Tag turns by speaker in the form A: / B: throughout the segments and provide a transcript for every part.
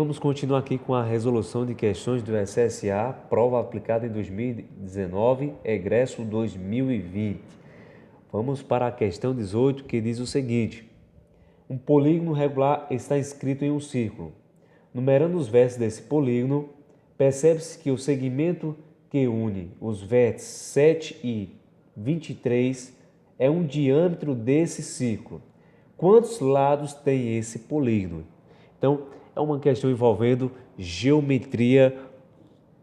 A: vamos continuar aqui com a resolução de questões do SSA, prova aplicada em 2019, egresso 2020. Vamos para a questão 18, que diz o seguinte: um polígono regular está inscrito em um círculo. Numerando os vértices desse polígono, percebe-se que o segmento que une os vértices 7 e 23 é um diâmetro desse círculo. Quantos lados tem esse polígono? Então, é uma questão envolvendo geometria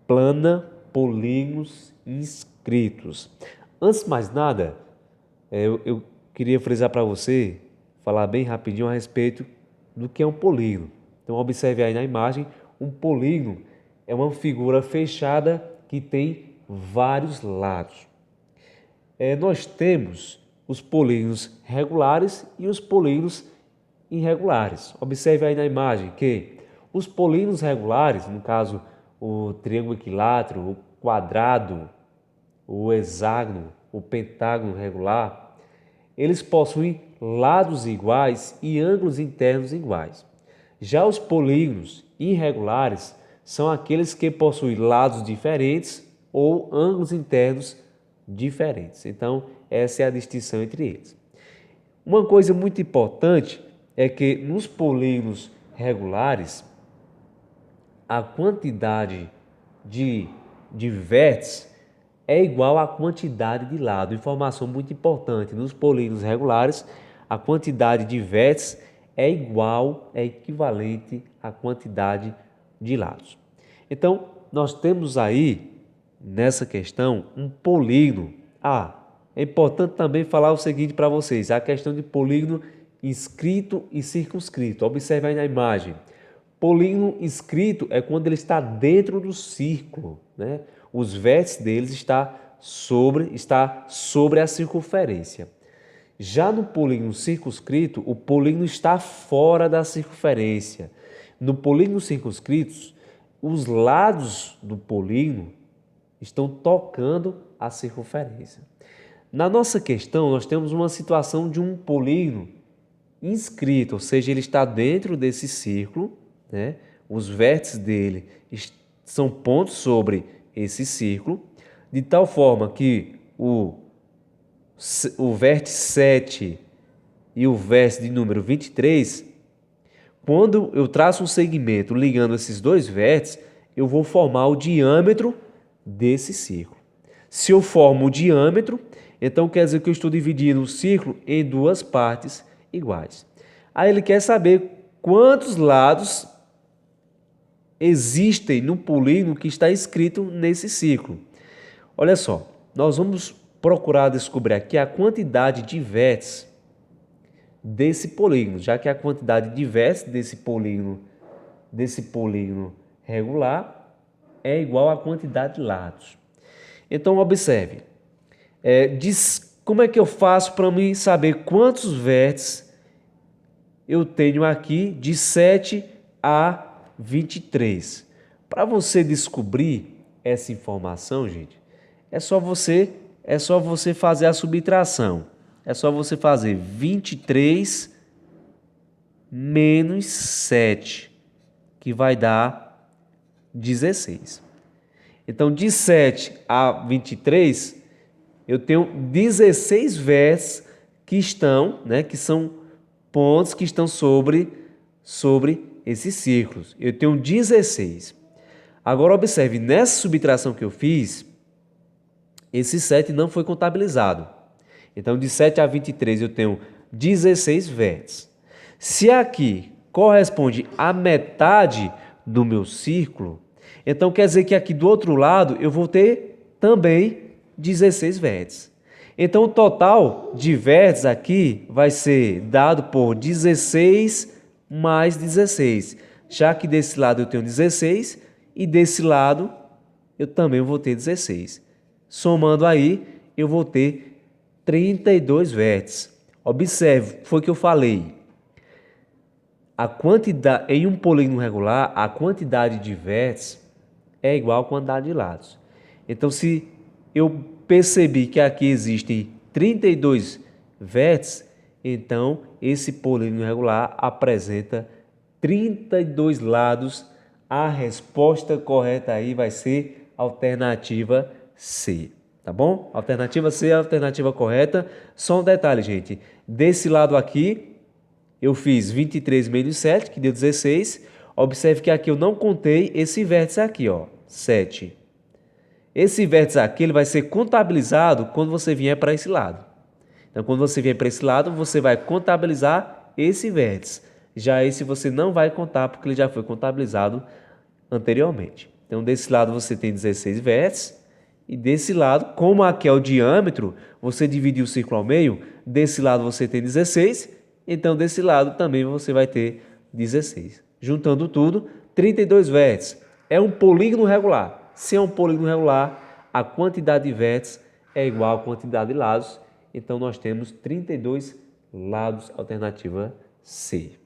A: plana, polígonos inscritos. Antes de mais nada, eu queria frisar para você, falar bem rapidinho a respeito do que é um polígono. Então, observe aí na imagem, um polígono é uma figura fechada que tem vários lados. Nós temos os polígonos regulares e os polígonos irregulares. Observe aí na imagem que os polígonos regulares, no caso o triângulo equilátero, o quadrado, o hexágono, o pentágono regular, eles possuem lados iguais e ângulos internos iguais. Já os polígonos irregulares são aqueles que possuem lados diferentes ou ângulos internos diferentes. Então, essa é a distinção entre eles. Uma coisa muito importante é que nos polígonos regulares, a quantidade de vértices é igual à quantidade de lados. Informação muito importante: nos polígonos regulares, a quantidade de vértices é equivalente à quantidade de lados. Então, nós temos aí, nessa questão, um polígono. É importante também falar o seguinte para vocês: a questão de polígono inscrito e circunscrito. Observe aí na imagem. Polígono inscrito é quando ele está dentro do círculo, né? Os vértices deles está sobre a circunferência. Já no polígono circunscrito, o polígono está fora da circunferência. No polígono circunscrito, os lados do polígono estão tocando a circunferência. Na nossa questão, nós temos uma situação de um polígono inscrito, ou seja, ele está dentro desse círculo, né? Os vértices dele são pontos sobre esse círculo, de tal forma que o vértice 7 e o vértice de número 23, quando eu traço um segmento ligando esses dois vértices, eu vou formar o diâmetro desse círculo. Se eu formo o diâmetro, então quer dizer que eu estou dividindo o círculo em duas partes iguais. Aí ele quer saber quantos lados existem no polígono que está inscrito nesse círculo. Olha só, nós vamos procurar descobrir aqui a quantidade de vértices desse polígono, já que a quantidade de vértices desse polígono regular é igual à quantidade de lados. Então, observe, como é que eu faço para mim saber quantos vértices eu tenho aqui de 7 a 23? Para você descobrir essa informação, gente, é só você fazer a subtração. É só você fazer 23 menos 7, que vai dar 16. Então, de 7 a 23, eu tenho 16 vértices que estão, que são pontos que estão sobre esses círculos. Eu tenho 16. Agora, observe, nessa subtração que eu fiz, esse 7 não foi contabilizado. Então, de 7 a 23, eu tenho 16 vértices. Se aqui corresponde à metade do meu círculo, então quer dizer que aqui do outro lado eu vou ter também 16 vértices. Então, o total de vértices aqui vai ser dado por 16 mais 16, já que desse lado eu tenho 16 e desse lado eu também vou ter 16. Somando aí, eu vou ter 32 vértices. Observe, foi o que eu falei. Em um polígono regular, a quantidade de vértices é igual à quantidade de lados. Então, se eu percebi que aqui existem 32 vértices, então esse polígono regular apresenta 32 lados A resposta correta aí vai ser alternativa C, tá bom? Alternativa C é a alternativa correta. Só um detalhe, gente. Desse lado aqui, eu fiz 23 menos 7, que deu 16. Observe que aqui eu não contei esse vértice aqui, ó, 7. Esse vértice aqui ele vai ser contabilizado quando você vier para esse lado. Então, quando você vier para esse lado, você vai contabilizar esse vértice. Já esse você não vai contar, porque ele já foi contabilizado anteriormente. Então, desse lado você tem 16 vértices. E desse lado, como aqui é o diâmetro, você divide o círculo ao meio. Desse lado você tem 16. Então, desse lado também você vai ter 16. Juntando tudo, 32 vértices. É um polígono regular. Se é um polígono regular, a quantidade de vértices é igual à quantidade de lados. Então, nós temos 32 lados, alternativa C.